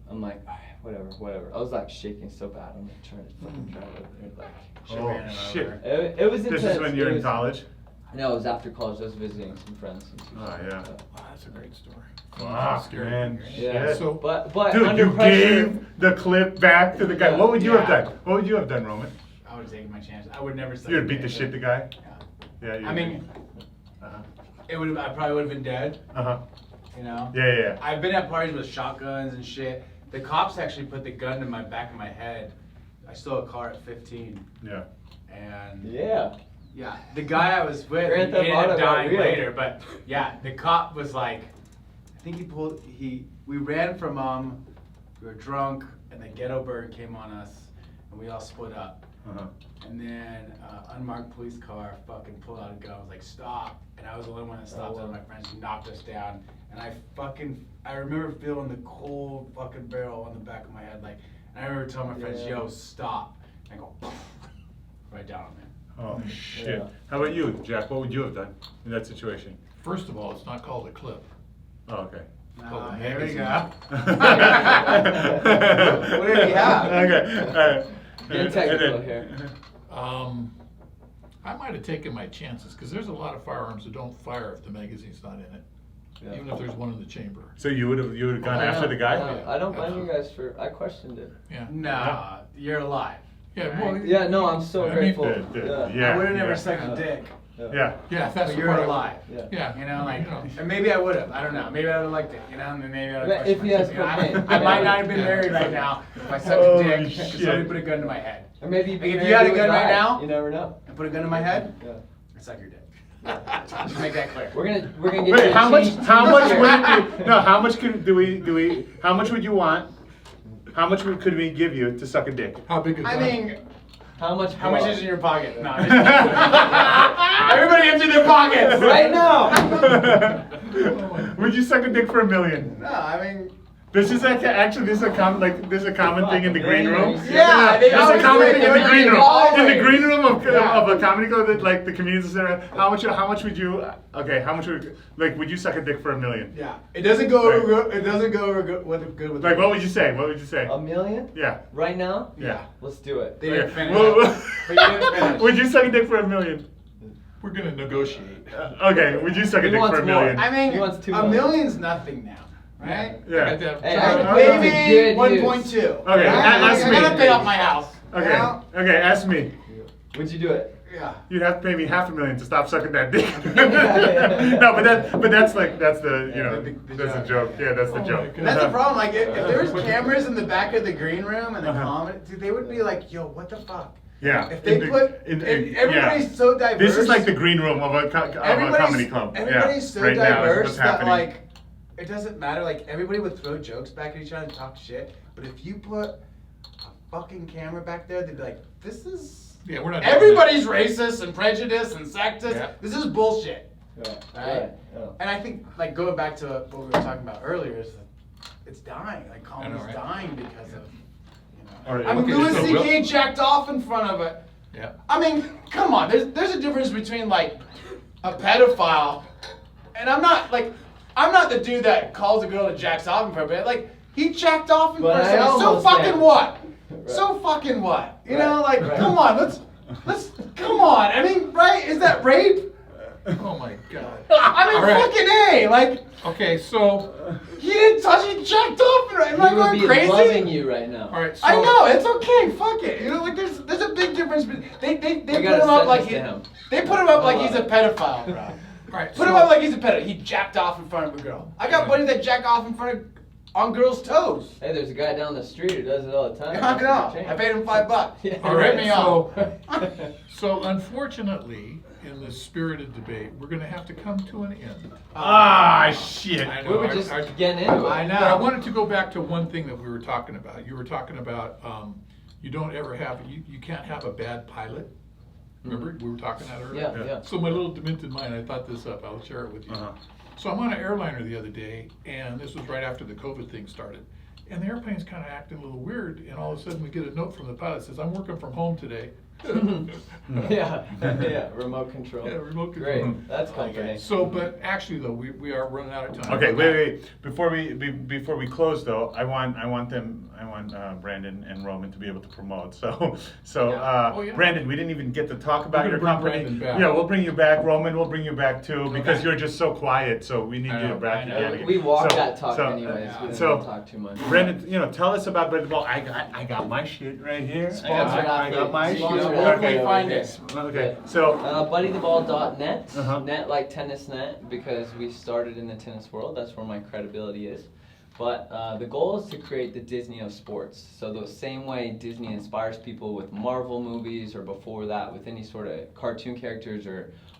I'm like, all right, whatever. I was like shaking so bad. I'm like trying to fucking drive over there. Like, Oh, shit. it was intense. This is when you're It in was- college? No, it was after college. I was visiting some friends. And some Oh, shit. yeah. Wow, that's a great story. Fuck, Scary. man. Yeah. Shit. So- But Dude, under you pressure. gave the clip back to the guy. Yeah. What would you have Yeah. done? What would you have done, Roman? I would have taken my chance. I would never say. You would beat the shit the guy? Yeah. Yeah. I mean, Uh-huh. I probably would have been dead, Uh-huh. you know? Yeah. I've been at parties with shotguns and shit. The cops actually put the gun in my back of my head. I stole a car at 15. Yeah. And Yeah. yeah, the guy I was with, Grand he Theft ended Auto up got dying real. later. But yeah, the cop was like, I think we ran from we were drunk, and the ghetto bird came on us, and we all split up. Uh-huh. And then unmarked police car fucking pulled out a gun. I was like, stop. And I was the only one that stopped. Out of my friends who knocked us down. And I remember feeling the cold fucking barrel on the back of my head. Like, and I remember telling my friends, Yeah. yo, stop. And I go, poof, right down on me. Oh, shit. Yeah. How about you, Jack? What would you have done in that situation? First of all, it's not called a clip. Oh, okay. Oh, Here we magazine. go. What did he have? Okay. All right. Get technical here. I might have taken my chances because there's a lot of firearms that don't fire if the magazine's not in it, Yeah. even if there's one in the chamber. So you would have gone Oh, after the guy? I don't blame you guys I questioned it. Yeah. Nah, you're alive. Yeah. Well, Yeah, no, I'm so I mean, grateful. Yeah. I would have never yeah. sucked a dick. Yeah. yeah. That's But the you're part I- alive. Yeah. Yeah. You know, like, You know. and maybe I would have. I don't know. Maybe I would have liked it. You know, and then maybe I would But have. if he has cocaine. I might not have been Yeah. married right now if I sucked Oh, a dick because shit. somebody put a gun to my head. Or maybe Like, if you had a gun right now- you never know. And put a gun to my head, Yeah. I'd suck your dick. Just make that clear. We're gonna get Wait, you how much cheese would here. it be? No, how much how much would you want? How much could we give you to suck a dick? How big is I that? mean, How much? how much blow? is in your pocket? No, I'm just everybody empty their pockets. Right now. Would you suck a dick for $1 million? No, I mean, This is actually this is a common thing in the green room. yeah, they This is a always common do thing it. in the green room. Always. In the green room Yeah. of a comedy club that like the comedians sit around. How much would you? Okay, how much would you suck a dick for $1 million? yeah, it doesn't go over. It doesn't go over good with. Like what would you say? What would you say? $1 million? Yeah. Right now? Yeah. Let's do it. They didn't Okay. finish. Well, But you didn't finish. would you suck a dick for $1 million? We're gonna negotiate. Okay, would you suck a He dick wants for $1 more. million? I mean, He wants $2 a million. million's nothing now, right? Yeah. Hey, Maybe good 1.2. Okay, ask I me. gotta pay off my house. Okay. Now, Okay, ask me. Would you do it? yeah. You'd have to pay me $500,000 to stop sucking that dick. Yeah. No, but that's the Yeah, know the that's the joke. joke. Yeah, that's the Oh my joke. God. That's the problem. Like, if there was cameras in the back of the green room and the Uh-huh. comedy, dude, they would be like, "Yo, what the fuck?" Yeah. If they and everybody's yeah. so diverse. This is like the green room of a comedy club. Everybody's yeah. so right now is diverse what's that happening. like, it doesn't matter. Like, everybody would throw jokes back at each other and talk shit. But if you put a fucking camera back there, they'd be like, "This is." Yeah, we're not. doing Everybody's racist and prejudiced and sexist. Yeah. This is bullshit. Right. Right. Yeah. And I think, like, going back to what we were talking about earlier, is that it's dying. Like, I know, comedy's right? dying because of, you know. All right, I mean, okay, Louis so C.K. jacked off in front of it. Yeah. I mean, come on. There's a difference between, like, a pedophile, and I'm not the dude that calls a girl that jacks off in front of it. Like, he jacked off in But front of I somebody. So almost fucking did. what? Right. So fucking what? You Right, know, like, right. come on. Let's come on. I mean, right? Is that rape? Oh my God. I mean, All right. fucking A. Like, Okay, so he didn't touch. He jacked off would going be crazy? loving you right now. All right, so I know, it's okay, fuck it. You know, like there's a big difference. They We put gotta him up send like this he, to him. they put him up like I he's a love pedophile, bro. all right, Put him up like he's a pedophile. He jacked off in front of a girl. I got buddies that jack off in front of on girls' toes. Hey, there's a guy down the street who does it all the time. Knock it off. I paid him $5. Yeah. all Rip right. me off. So unfortunately, in this spirited debate, we're going to have to come to an end. Ah, shit. I We know. were just getting into it. I know. But I wanted to go back to one thing that we were talking about. You were talking about you don't ever have you can't have a bad pilot. Remember we were talking that earlier. Yeah, yeah. So my little demented mind, I thought this up. I'll share it with you. So I'm on an airliner the other day, and this was right after the COVID thing started. And the airplane's kind of acting a little weird, and all of a sudden we get a note from the pilot that says, "I'm working from home today." Yeah, yeah, remote control. Yeah, remote control. Great, that's comforting. So, but actually though, we are running out of time. Okay, wait. Before we close though, I want Brandon and Roman to be able to promote. So Yeah. Oh, yeah. Brandon, we didn't even get to talk about We're your gonna bring company. Brandon back. Yeah, we'll bring you back. Roman, we'll bring you back too because Okay. you're just so quiet. So we need I you know, back I know. again. We walk So- that talk so- anyways. We don't so- talk too much. Brandon, tell us about Brandon Ball. I got my shit right here. Sponsored I got my athlete. shit. Sponsored Where can athlete we over find here. it? Okay, so BuddyTheBall.net, Uh-huh. net like tennis net, because we started in the tennis world. That's where my credibility is. But the goal is to create the Disney of sports. So the same way Disney inspires people with Marvel movies, or before that with any sort of cartoon characters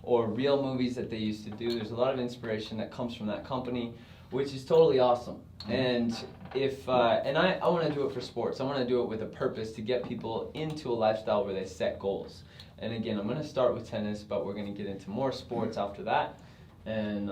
or real movies that they used to do, there's a lot of inspiration that comes from that company, which is totally awesome. And if I want to do it for sports. I want to do it with a purpose to get people into a lifestyle where they set goals. And again, I'm going to start with tennis, but we're going to get into more sports after that, and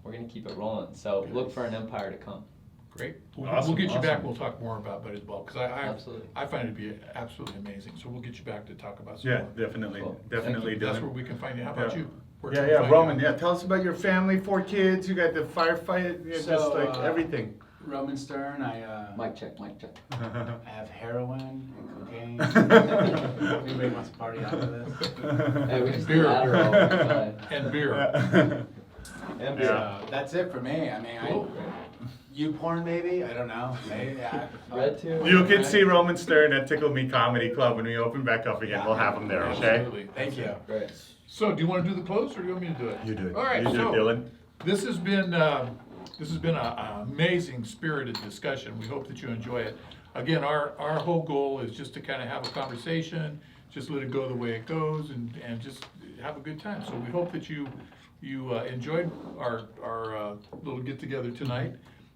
we're going to keep it rolling. So look for an empire to come. Great. Awesome, We'll get you back. awesome. We'll talk more about Buddy the Ball because Absolutely. I find it to be absolutely amazing. So we'll get you back to talk about some yeah, more. definitely, Cool. definitely. That's Dylan. where we can find you. How about Yeah. you? Where can we Yeah, find Roman. you? Yeah, tell us about your family, 4 kids. You got the firefight, just So, like everything. Roman Sturn, I Mic check, mic check. I have heroin and cocaine. Anybody wants to party after this? Hey, we just Beer. did Adderall. And beer. And Yeah. beer. That's it for me. I mean, Cool. you porn maybe? I don't know. Maybe, yeah. Red too. You can see Roman Sturn at Tickle Me Comedy Club when we open back up again. We'll have him there, okay? Absolutely. Thank you. Great. So, do you want to do the close or do you want me to do it? You do it. All right. You do so it, Dylan. this has been an amazing spirited discussion. We hope that you enjoy it. Again, our whole goal is just to kind of have a conversation, just let it go the way it goes, and just have a good time. So we hope that you enjoyed our little get together tonight.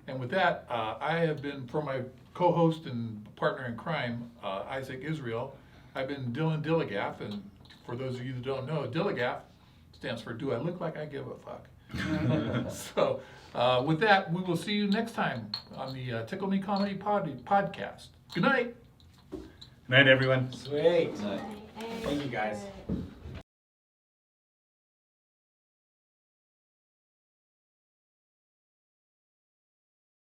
And with that, I have been, for my co-host and partner in crime, Isaac Israel, I've been Dillon Dilligaf, and for those of you that don't know, Dilligaf stands for Do I Look Like I Give a Fuck? So, with that, we will see you next time on the Tickle Me Comedy podcast. Good night. Night, everyone. Sweet. Nice. Thank you guys.